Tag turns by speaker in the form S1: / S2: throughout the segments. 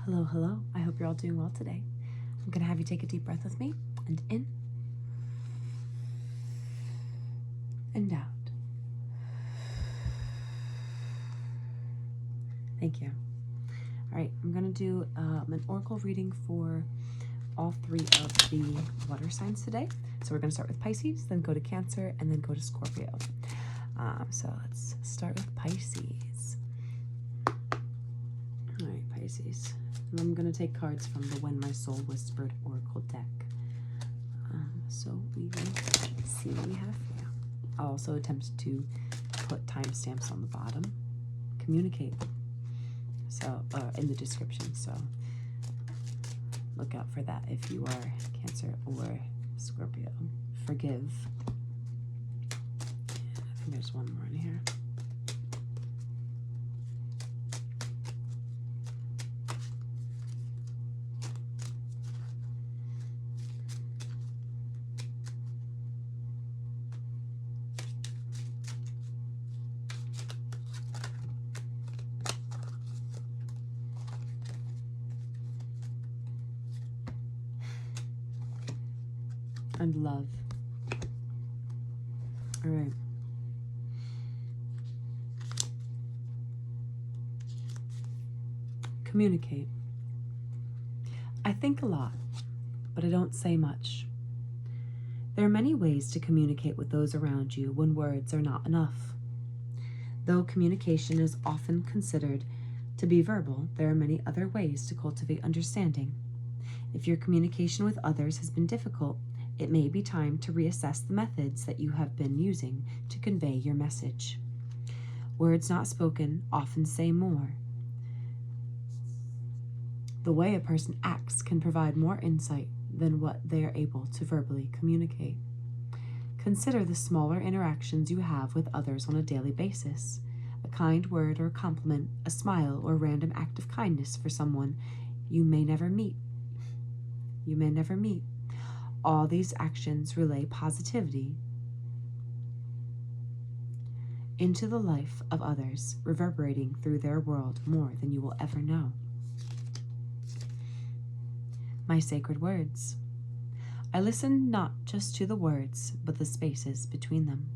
S1: Hello, hello. I hope you're all doing well today. I'm going to have you take a deep breath with me, and in and out. Thank you. All right, I'm going to do an oracle reading for all three of the water signs today. So we're going to start with Pisces, then go to Cancer, and then go to Scorpio. So let's start with Pisces. All right, Pisces. And I'm going to take cards from the When My Soul Whispered Oracle deck. So we will see what we have for you. I'll also attempt to put timestamps on the bottom. Communicate. So, in the description. So look out for that if you are Cancer or Scorpio. Forgive. I think there's one more in here. And love. All right. Communicate. I think a lot, but I don't say much. There are many ways to communicate with those around you when words are not enough. Though communication is often considered to be verbal, there are many other ways to cultivate understanding. If your communication with others has been difficult, it may be time to reassess the methods that you have been using to convey your message. Words not spoken often say more. The way a person acts can provide more insight than what they are able to verbally communicate. Consider the smaller interactions you have with others on a daily basis. A kind word or compliment, a smile or random act of kindness for someone you may never meet. All these actions relay positivity into the life of others, reverberating through their world more than you will ever know. My sacred words. I listen not just to the words, but the spaces between them.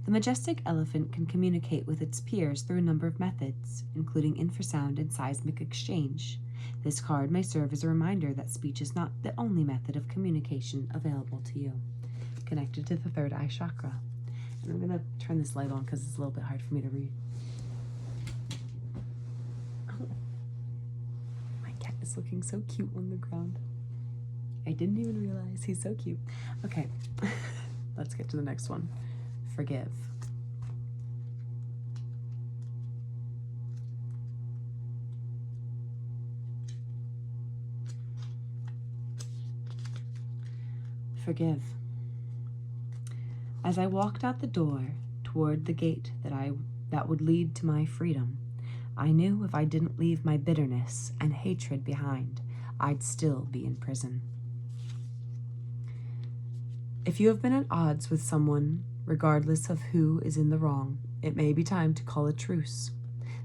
S1: The majestic elephant can communicate with its peers through a number of methods, including infrasound and seismic exchange. This card may serve as a reminder that speech is not the only method of communication available to you. Connected to the third eye chakra. And I'm going to turn this light on because it's a little bit hard for me to read. Oh. My cat is looking so cute on the ground. I didn't even realize he's so cute. Okay, let's get to the next one. Forgive. Forgive. As I walked out the door toward the gate that would lead to my freedom, I knew if I didn't leave my bitterness and hatred behind, I'd still be in prison. If you have been at odds with someone, regardless of who is in the wrong, it may be time to call a truce.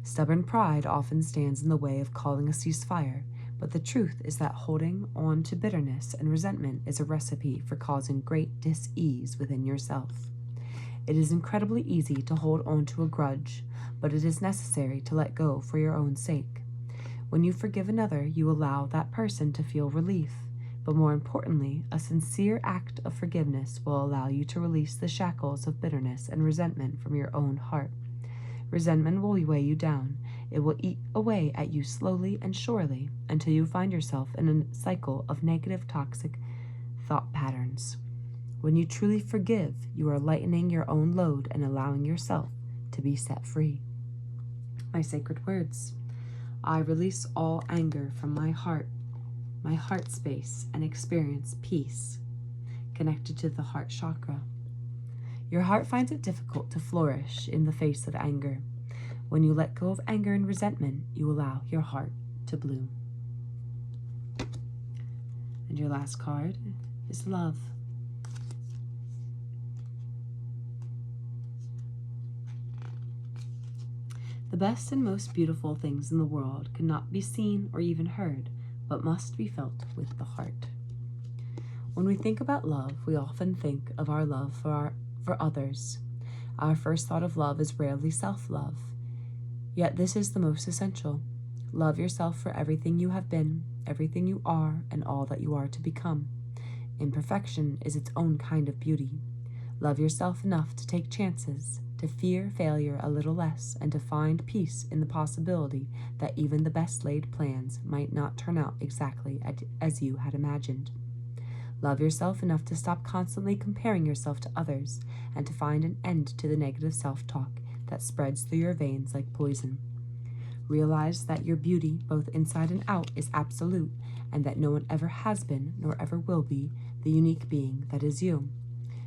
S1: Stubborn pride often stands in the way of calling a ceasefire, but the truth is that holding on to bitterness and resentment is a recipe for causing great dis-ease within yourself. It is incredibly easy to hold on to a grudge, but it is necessary to let go for your own sake. When you forgive another, you allow that person to feel relief, but more importantly, a sincere act of forgiveness will allow you to release the shackles of bitterness and resentment from your own heart. Resentment will weigh you down. It will eat away at you slowly and surely until you find yourself in a cycle of negative, toxic thought patterns. When you truly forgive, you are lightening your own load and allowing yourself to be set free. My sacred words. I release all anger from my heart space, and experience peace. Connected to the heart chakra. Your heart finds it difficult to flourish in the face of anger. When you let go of anger and resentment, you allow your heart to bloom. And your last card is love. The best and most beautiful things in the world cannot be seen or even heard, but must be felt with the heart. When we think about love, we often think of our love for others. Our first thought of love is rarely self-love. Yet this is the most essential. Love yourself for everything you have been, everything you are, and all that you are to become. Imperfection is its own kind of beauty. Love yourself enough to take chances, to fear failure a little less, and to find peace in the possibility that even the best laid plans might not turn out exactly as you had imagined. Love yourself enough to stop constantly comparing yourself to others and to find an end to the negative self-talk that spreads through your veins like poison. Realize that your beauty, both inside and out, is absolute, and that no one ever has been, nor ever will be, the unique being that is you.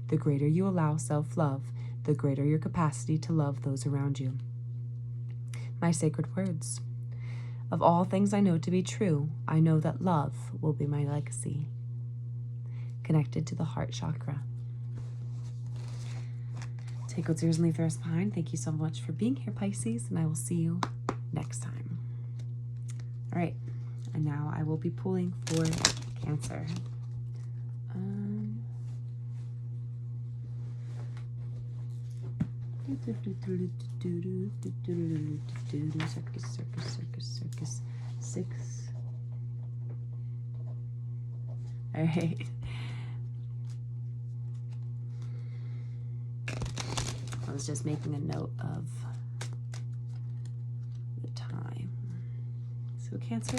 S1: The greater you allow self-love, the greater your capacity to love those around you. My sacred words. Of all things I know to be true, I know that love will be my legacy. Connected to the heart chakra. Take what's yours and leave the rest behind. Thank you so much for being here, Pisces, and I will see you next time. All right, and now I will be pulling for Cancer. Circus. 6. All right. I was just making a note of the time. So Cancer,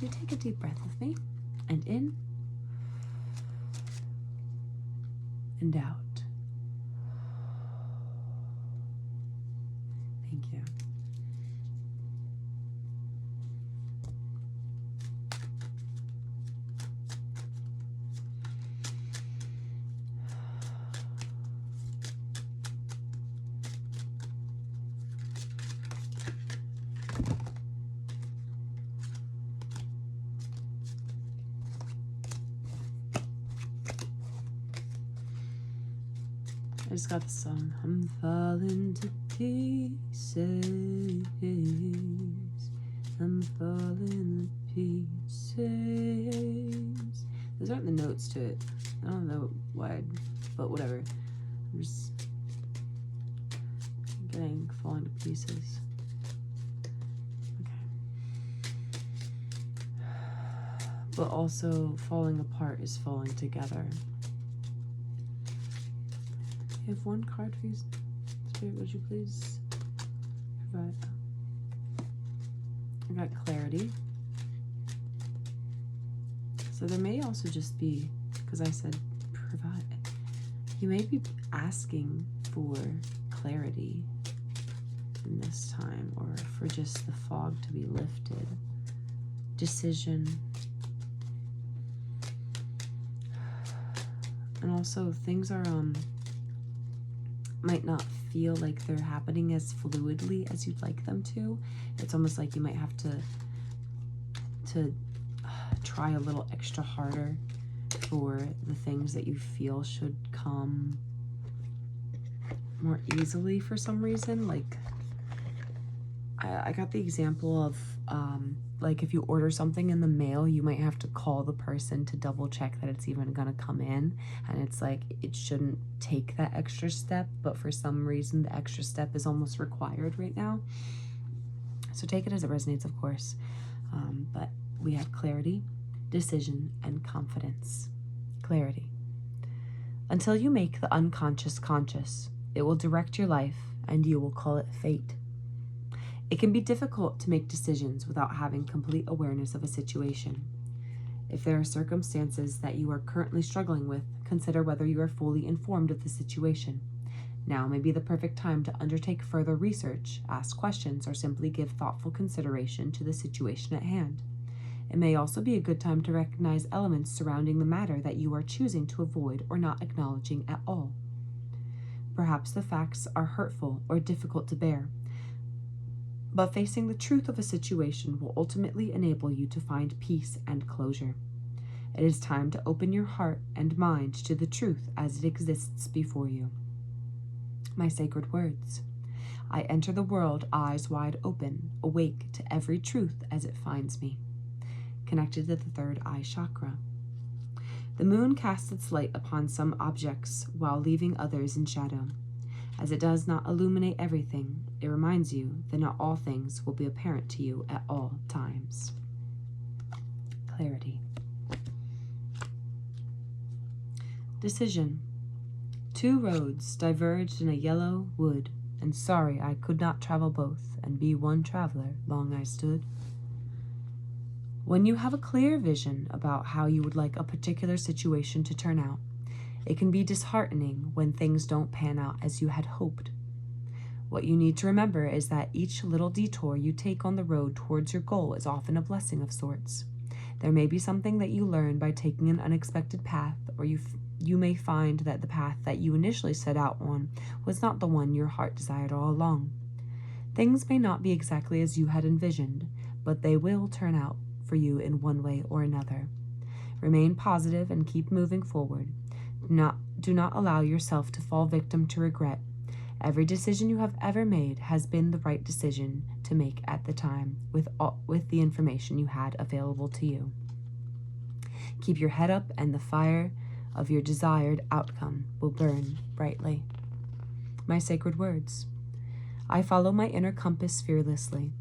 S1: you take a deep breath with me, and in and out. Thank you. I just got the song. I'm falling to pieces. I'm falling to pieces. Those aren't the notes to it. I don't know why, but whatever. I'm just getting falling to pieces. Okay. But also falling apart is falling together. I have one card for you, Spirit, would you please provide? I got clarity. So there may also just be, because I said provide, you may be asking for clarity in this time, or for just the fog to be lifted. Decision. And also things are, might not feel like they're happening as fluidly as you'd like them to. It's almost like you might have to try a little extra harder for the things that you feel should come more easily for some reason. Like I got the example of like if you order something in the mail, you might have to call the person to double check that it's even gonna come in, and it's like it shouldn't take that extra step, but for some reason the extra step is almost required right now. So take it as it resonates, of course, but we have clarity, decision, and confidence. Clarity. Until you make the unconscious conscious, it will direct your life and you will call it fate. It can be difficult to make decisions without having complete awareness of a situation. If there are circumstances that you are currently struggling with, consider whether you are fully informed of the situation. Now may be the perfect time to undertake further research, ask questions, or simply give thoughtful consideration to the situation at hand. It may also be a good time to recognize elements surrounding the matter that you are choosing to avoid or not acknowledging at all. Perhaps the facts are hurtful or difficult to bear, but facing the truth of a situation will ultimately enable you to find peace and closure. It is time to open your heart and mind to the truth as it exists before you. My sacred words. I enter the world eyes wide open, awake to every truth as it finds me. Connected to the third eye chakra. The moon casts its light upon some objects while leaving others in shadow. As it does not illuminate everything, it reminds you that not all things will be apparent to you at all times. Clarity. Decision. 2 roads diverged in a yellow wood, and sorry I could not travel both, and be one traveler, long I stood. When you have a clear vision about how you would like a particular situation to turn out, it can be disheartening when things don't pan out as you had hoped. What you need to remember is that each little detour you take on the road towards your goal is often a blessing of sorts. There may be something that you learn by taking an unexpected path, or you may find that the path that you initially set out on was not the one your heart desired all along. Things may not be exactly as you had envisioned, but they will turn out for you in one way or another. Remain positive and keep moving forward. Do not allow yourself to fall victim to regret. Every decision you have ever made has been the right decision to make at the time with the information you had available to you. Keep your head up and the fire of your desired outcome will burn brightly. My sacred words. I follow my inner compass fearlessly.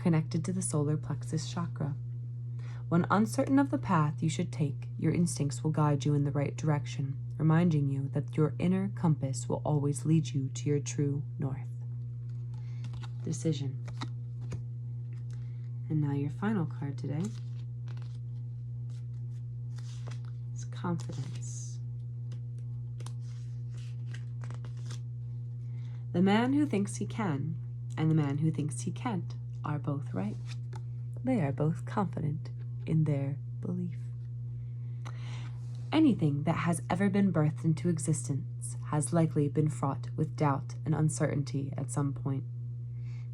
S1: Connected to the solar plexus chakra. When uncertain of the path you should take, your instincts will guide you in the right direction, reminding you that your inner compass will always lead you to your true north. Decision. And now your final card today is confidence. The man who thinks he can and the man who thinks he can't are both right. They are both confident in their belief. Anything that has ever been birthed into existence has likely been fraught with doubt and uncertainty at some point.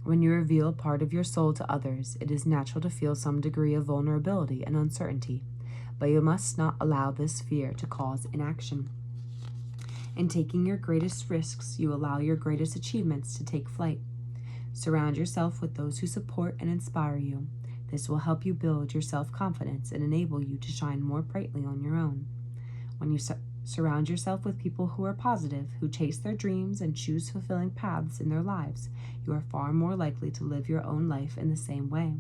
S1: When you reveal part of your soul to others, it is natural to feel some degree of vulnerability and uncertainty, but you must not allow this fear to cause inaction. In taking your greatest risks, you allow your greatest achievements to take flight. Surround yourself with those who support and inspire you. This will help you build your self-confidence and enable you to shine more brightly on your own. When you surround yourself with people who are positive, who chase their dreams and choose fulfilling paths in their lives, you are far more likely to live your own life in the same way.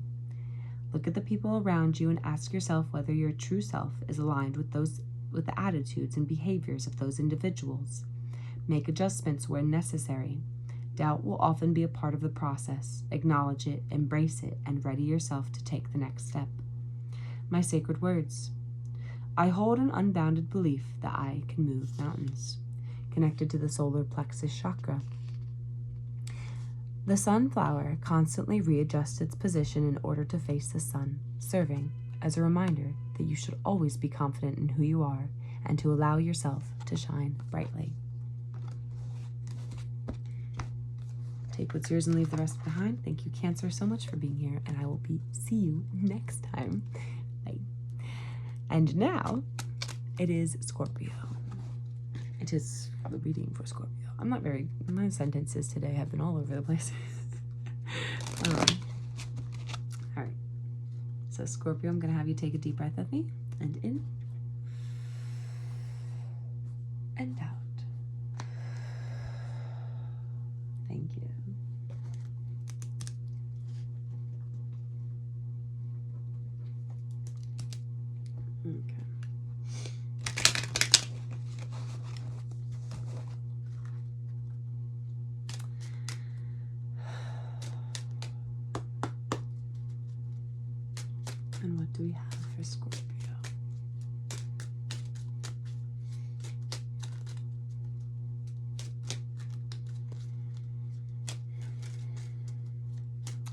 S1: Look at the people around you and ask yourself whether your true self is aligned with the attitudes and behaviors of those individuals. Make adjustments where necessary. Doubt will often be a part of the process. Acknowledge it, embrace it, and ready yourself to take the next step. My sacred words. I hold an unbounded belief that I can move mountains. Connected to the solar plexus chakra. The sunflower constantly readjusts its position in order to face the sun, serving as a reminder that you should always be confident in who you are and to allow yourself to shine brightly. Take what's yours and leave the rest behind. Thank you, Cancer, so much for being here, and I will see you next time. Bye. And now, it is Scorpio. It is the reading for Scorpio. My sentences today have been all over the place. All right. So Scorpio, I'm going to have you take a deep breath with me, and in, and out. Thank you. Okay. And what do we have for Scorpio?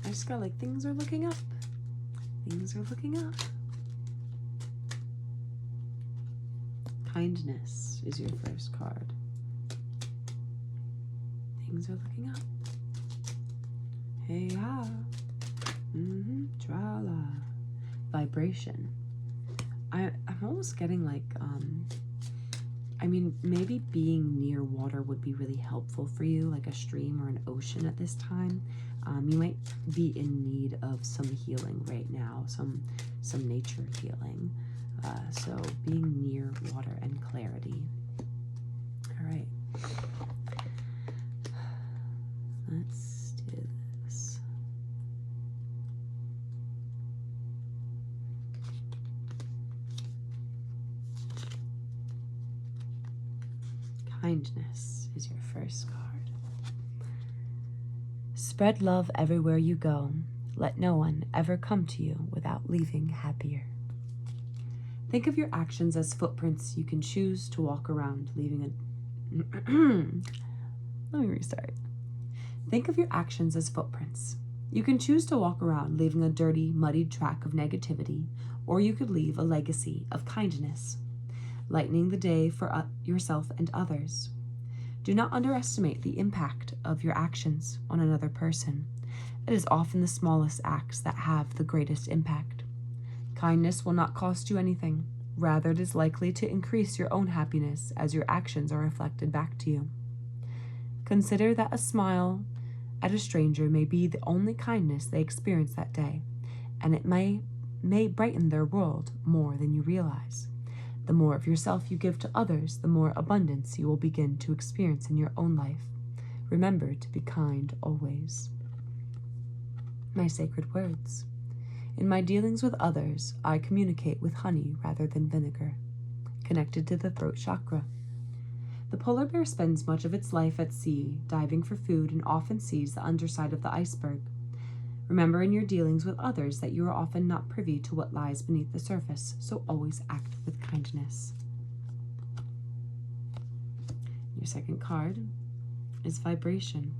S1: I just got like, things are looking up. Things are looking up. Kindness is your first card. Things are looking up. Hey ha. Tra-la. Vibration. I'm almost getting like I mean, maybe being near water would be really helpful for you, like a stream or an ocean at this time. You might be in need of some healing right now, some nature healing. So being near water and clarity. All right. Let's do this. Kindness is your first card. Spread love everywhere you go. Let no one ever come to you without leaving happier. Think of your actions as footprints you can choose to walk around, leaving a... Let me restart. Think of your actions as footprints. You can choose to walk around leaving a dirty, muddied track of negativity, or you could leave a legacy of kindness, lightening the day for yourself and others. Do not underestimate the impact of your actions on another person. It is often the smallest acts that have the greatest impact. Kindness will not cost you anything. Rather, it is likely to increase your own happiness as your actions are reflected back to you. Consider that a smile at a stranger may be the only kindness they experience that day, and it may brighten their world more than you realize. The more of yourself you give to others, the more abundance you will begin to experience in your own life. Remember to be kind always. My sacred words. In my dealings with others, I communicate with honey rather than vinegar. Connected to the throat chakra. The polar bear spends much of its life at sea, diving for food, and often sees the underside of the iceberg. Remember in your dealings with others that you are often not privy to what lies beneath the surface, so always act with kindness. Your second card is vibration.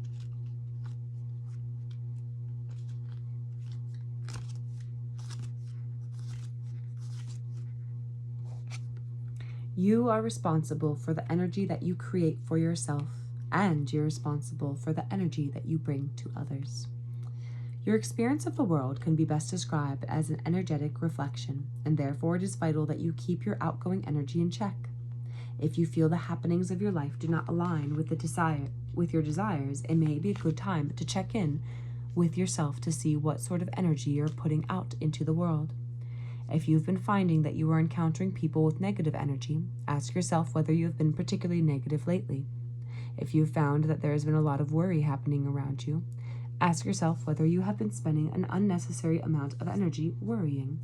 S1: You are responsible for the energy that you create for yourself, and you're responsible for the energy that you bring to others. Your experience of the world can be best described as an energetic reflection, and therefore it is vital that you keep your outgoing energy in check. If you feel the happenings of your life do not align with your desires, it may be a good time to check in with yourself to see what sort of energy you're putting out into the world. If you've been finding that you are encountering people with negative energy, ask yourself whether you have been particularly negative lately. If you've found that there has been a lot of worry happening around you, ask yourself whether you have been spending an unnecessary amount of energy worrying.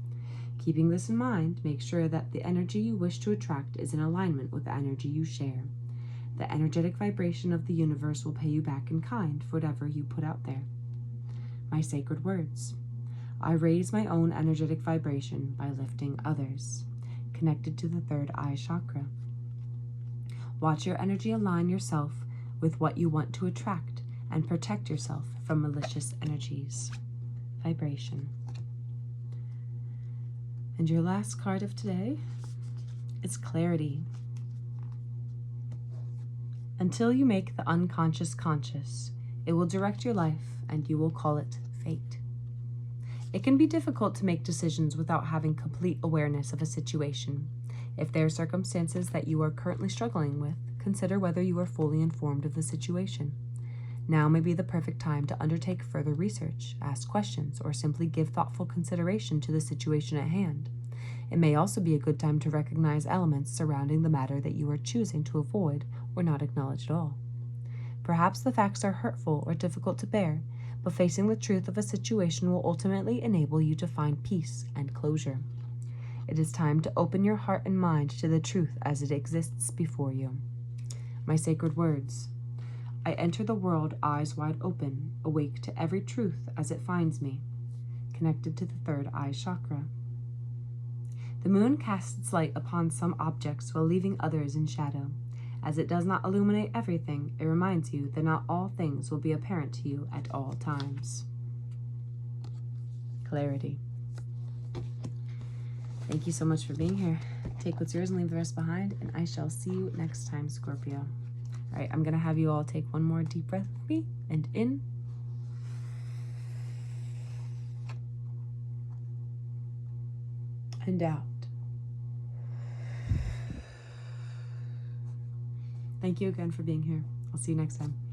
S1: Keeping this in mind, make sure that the energy you wish to attract is in alignment with the energy you share. The energetic vibration of the universe will pay you back in kind for whatever you put out there. My sacred words. I raise my own energetic vibration by lifting others. Connected to the third eye chakra. Watch your energy align yourself with what you want to attract and protect yourself from malicious energies. Vibration. And your last card of today is clarity. Until you make the unconscious conscious, it will direct your life and you will call it fate. It can be difficult to make decisions without having complete awareness of a situation. If there are circumstances that you are currently struggling with, consider whether you are fully informed of the situation. Now may be the perfect time to undertake further research, ask questions, or simply give thoughtful consideration to the situation at hand. It may also be a good time to recognize elements surrounding the matter that you are choosing to avoid or not acknowledge at all. Perhaps the facts are hurtful or difficult to bear, but facing the truth of a situation will ultimately enable you to find peace and closure. It is time to open your heart and mind to the truth as it exists before you. My sacred words. I enter the world eyes wide open, awake to every truth as it finds me. Connected to the third eye chakra. The moon casts its light upon some objects while leaving others in shadow. As it does not illuminate everything, it reminds you that not all things will be apparent to you at all times. Clarity. Thank you so much for being here. Take what's yours and leave the rest behind, and I shall see you next time, Scorpio. All right, I'm going to have you all take one more deep breath with me, and in, and out. Thank you again for being here. I'll see you next time.